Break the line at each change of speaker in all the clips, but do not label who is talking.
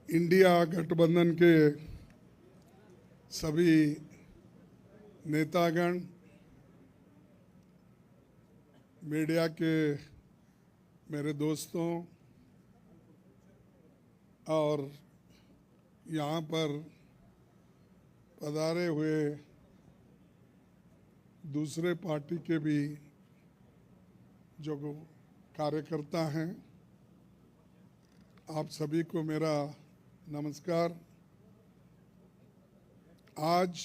India गठबंधन के सभी नेतागण, मीडिया के मेरे दोस्तों और यहाँ पर पधारे हुए दूसरे पार्टी के भी जो कार्यकर्ता हैं, आप सभी को मेरा नमस्कार। आज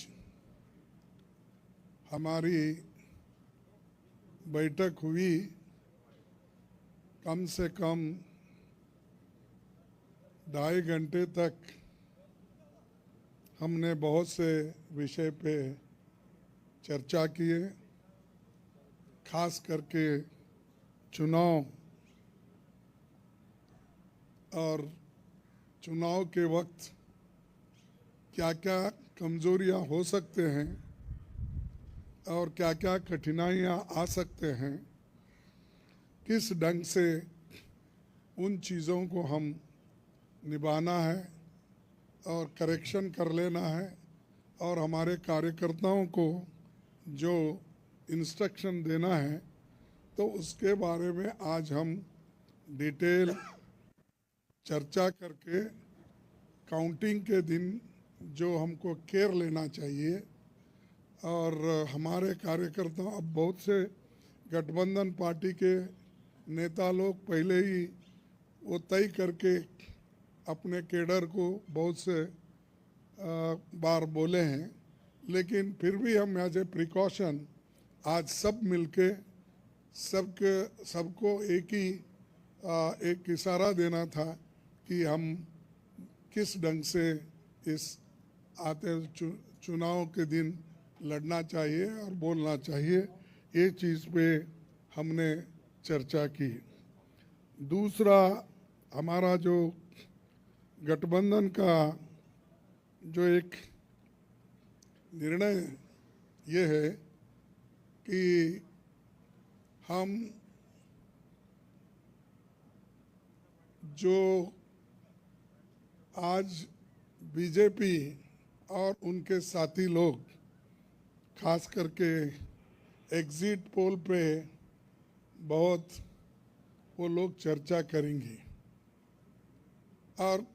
हमारी बैठक हुई, कम से कम 2.5 घंटे तक हमने बहुत से विषय पे चर्चा किए, खास करके चुनाव और चुनाव के वक्त क्या क्या कमजोरियां हो सकते हैं और क्या क्या कठिनाइयां आ सकते हैं, किस ढंग से उन चीज़ों को हम निभाना है और करेक्शन कर लेना है और हमारे कार्यकर्ताओं को जो इंस्ट्रक्शन देना है, तो उसके बारे में आज हम डिटेल चर्चा करके काउंटिंग के दिन जो हमको केयर लेना चाहिए और हमारे कार्यकर्ता, अब बहुत से गठबंधन पार्टी के नेता लोग पहले ही वो तय करके अपने केडर को बहुत से बार बोले हैं, लेकिन फिर भी हम एज ए प्रिकॉशन आज सब मिलके सबको एक इशारा देना था कि हम किस ढंग से इस आते चुनाव के दिन लड़ना चाहिए और बोलना चाहिए। ये चीज़ पे हमने चर्चा की। दूसरा, हमारा जो गठबंधन का जो एक निर्णय ये है कि हम जो आज बीजेपी और उनके साथी लोग खास करके एग्जिट पोल पे बहुत वो लोग चर्चा करेंगे और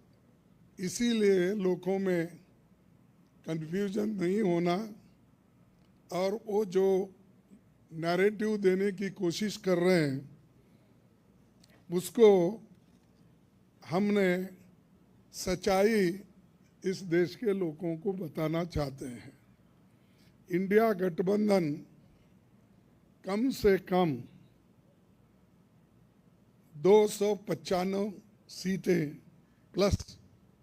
इसीलिए लोगों में कंफ्यूजन नहीं होना और वो जो नैरेटिव देने की कोशिश कर रहे हैं उसको हमने सच्चाई इस देश के लोगों को बताना चाहते हैं। इंडिया गठबंधन कम से कम 295 सीटें प्लस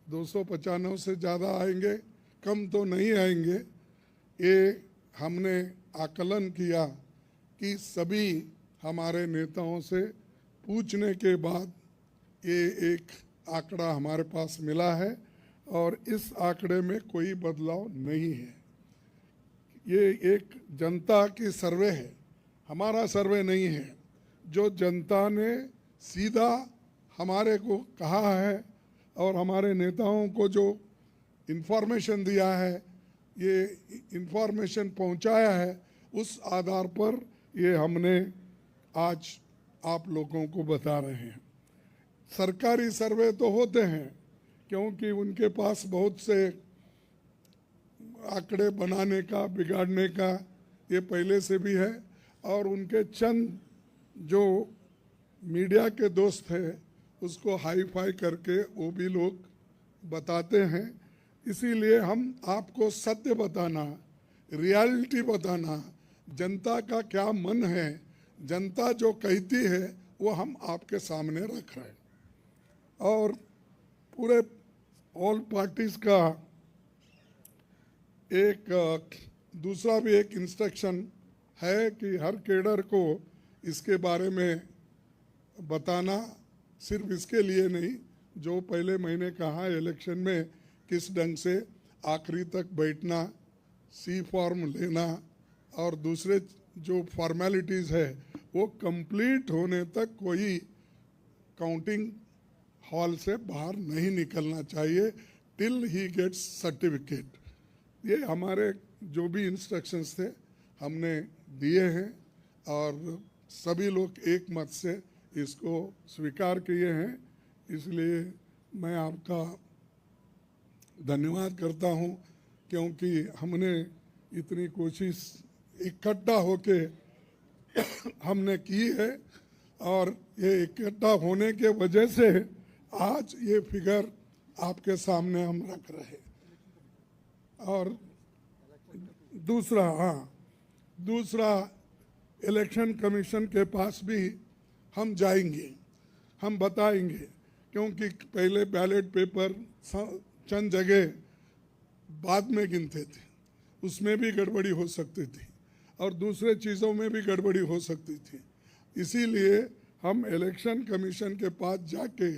295 से ज़्यादा आएंगे, कम तो नहीं आएंगे। ये हमने आकलन किया कि सभी हमारे नेताओं से पूछने के बाद ये एक आंकड़ा हमारे पास मिला है और इस आंकड़े में कोई बदलाव नहीं है। ये एक जनता की सर्वे है, हमारा सर्वे नहीं है। जो जनता ने सीधा हमारे को कहा है और हमारे नेताओं को जो इन्फॉर्मेशन दिया है, ये इन्फॉर्मेशन पहुंचाया है, उस आधार पर ये हमने आज आप लोगों को बता रहे हैं। सरकारी सर्वे तो होते हैं क्योंकि उनके पास बहुत से आंकड़े बनाने का, बिगाड़ने का ये पहले से भी है और उनके चंद जो मीडिया के दोस्त हैं उसको हाई फाई करके वो भी लोग बताते हैं। इसीलिए हम आपको सत्य बताना, रियलिटी बताना, जनता का क्या मन है, जनता जो कहती है वो हम आपके सामने रख रहे हैं। और पूरे ऑल पार्टीज का एक दूसरा भी एक इंस्ट्रक्शन है कि हर केडर को इसके बारे में बताना, सिर्फ इसके लिए नहीं, जो पहले मैंने कहा इलेक्शन में किस ढंग से आखिरी तक बैठना, सी फॉर्म लेना और दूसरे जो फॉर्मेलिटीज़ है वो कंप्लीट होने तक कोई काउंटिंग हॉल से बाहर नहीं निकलना चाहिए टिल ही गेट्स सर्टिफिकेट। ये हमारे जो भी इंस्ट्रक्शंस थे हमने दिए हैं और सभी लोग एक मत से इसको स्वीकार किए हैं, इसलिए मैं आपका धन्यवाद करता हूं, क्योंकि हमने इतनी कोशिश इकट्ठा होके हमने की है और ये इकट्ठा होने के वजह से आज ये फिगर आपके सामने हम रख रहे हैं। और दूसरा इलेक्शन कमीशन के पास भी हम जाएंगे, हम बताएंगे, क्योंकि पहले बैलेट पेपर चंद जगह बाद में गिनते थे, उसमें भी गड़बड़ी हो सकती थी और दूसरे चीज़ों में भी गड़बड़ी हो सकती थी। इसीलिए हम इलेक्शन कमीशन के पास जाके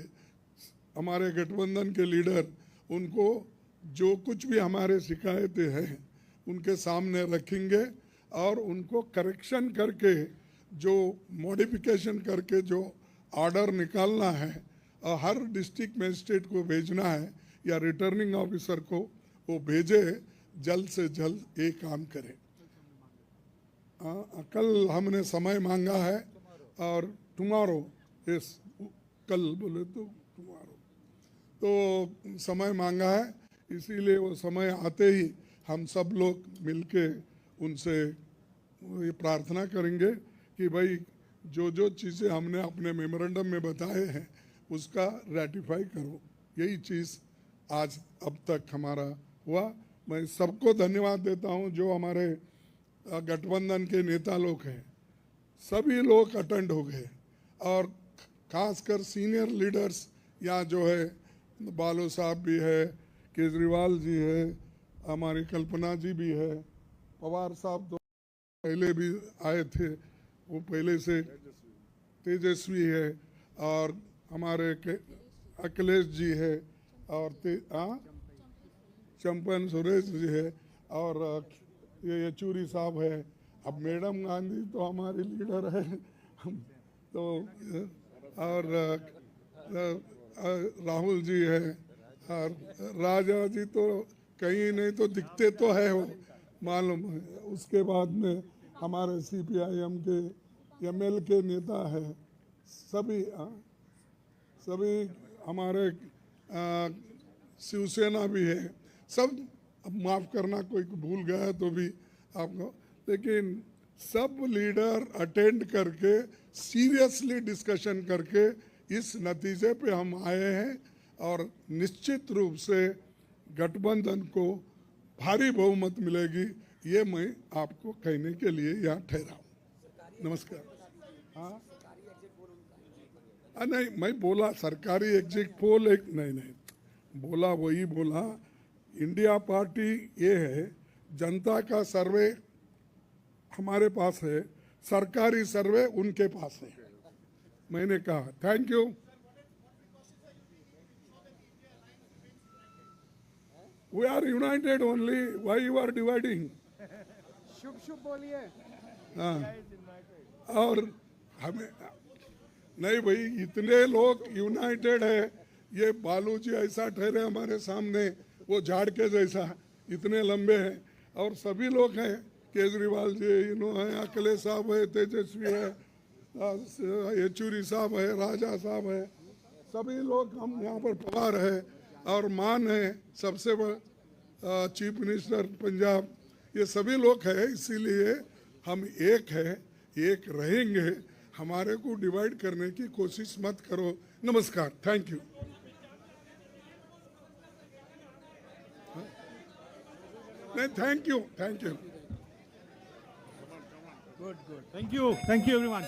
हमारे गठबंधन के लीडर उनको जो कुछ भी हमारे शिकायतें हैं उनके सामने रखेंगे और उनको करेक्शन करके जो मॉडिफिकेशन करके जो ऑर्डर निकालना है और हर डिस्ट्रिक्ट मजिस्ट्रेट को भेजना है या रिटर्निंग ऑफिसर को वो भेजे, जल्द से जल्द ये काम करें। कल हमने समय मांगा है और टुमारो, कल बोले तो टुमारो तो समय मांगा है, इसीलिए वो समय आते ही हम सब लोग मिलके उनसे ये प्रार्थना करेंगे कि भाई जो जो चीज़ें हमने अपने मेमोरेंडम में बताए हैं उसका रेटिफाई करो। यही चीज़ आज अब तक हमारा हुआ। मैं सबको धन्यवाद देता हूं जो हमारे गठबंधन के नेता लोग हैं, सभी लोग अटेंड हो गए और खासकर सीनियर लीडर्स यहाँ जो है, बालो साहब भी है, केजरीवाल जी है, हमारी कल्पना जी भी है, पवार साहब तो पहले भी आए थे, वो पहले से तेजस्वी है, और हमारे अखिलेश जी है, और चंपन सुरेश जी है, और ये येचूरी साहब है। अब मैडम गांधी तो हमारी लीडर है तो और राहुल जी है, और राजा जी तो कहीं नहीं तो दिखते तो है वो मालूम है। उसके बाद में हमारे CPIM के ML के नेता है, सभी हमारे शिवसेना भी है, सब। अब माफ़ करना कोई भूल गया तो भी आपको, लेकिन सब लीडर अटेंड करके सीरियसली डिस्कशन करके इस नतीजे पे हम आए हैं और निश्चित रूप से गठबंधन को भारी बहुमत मिलेगी, ये मैं आपको कहने के लिए यहाँ ठहरा हूँ। नमस्कार। हाँ नहीं, मैं बोला सरकारी एग्जिट पोल एक नहीं बोला, वही बोला। इंडिया पार्टी ये है, जनता का सर्वे हमारे पास है, सरकारी सर्वे उनके पास है। मैंने कहा thank you. We are united only. Why you are dividing?
शुभ बोलिए।
हाँ, और हमें नहीं भाई, इतने लोग यूनाइटेड है। ये बालू जी ऐसा ठहरे हमारे सामने, वो झाड़ के जैसा, इतने लंबे हैं, और सभी लोग हैं, केजरीवाल जी है, अखिलेश साहब है, तेजस्वी है, येचूरी साहब है, राजा साहब है, सभी लोग हम यहाँ पर पवार है, और मान है सबसे बड़ा चीफ मिनिस्टर पंजाब, ये सभी लोग हैं। इसीलिए हम एक है, एक रहेंगे। हमारे को डिवाइड करने की कोशिश मत करो। नमस्कार, थैंक यू। नहीं, thank you.
Good, thank you everyone.